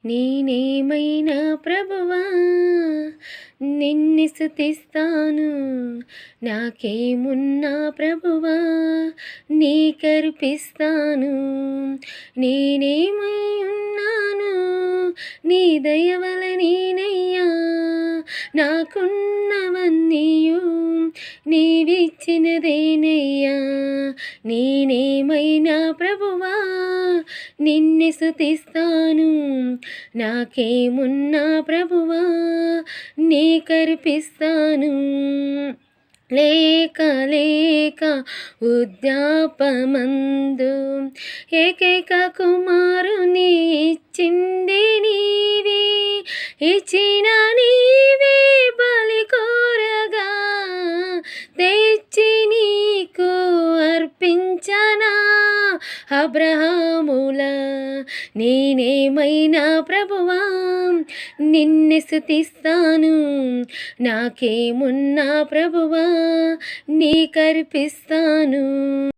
నేనేమైనా ప్రభువా నిన్ను స్తుతిస్తాను. నాకేమున్నా ప్రభువా నీకర్పిస్తాను. నేనేమై ఉన్నాను నీ దయ వలనేనయ్యా. నాకున్నవన్నీయు నీవిచ్చినదేనయ్యా. నేనేమైనా ప్రభువా నిన్ను స్తుతిస్తాను. నాకేమున్నా ప్రభువా నీకర్పిస్తాను. లేక లేక వృద్ధాప్యమందు ఏకైక కుమారుని ఇచ్చింది నీవే. ఇచ్చిన నీవే బలి కోరగా తెచ్చి నీకు అర్పించనా. అబ్రహాముల నేనేమైనా ప్రభువా నిన్ను స్తుతిస్తాను. నాకేమున్నా ప్రభువా నీకర్పిస్తాను.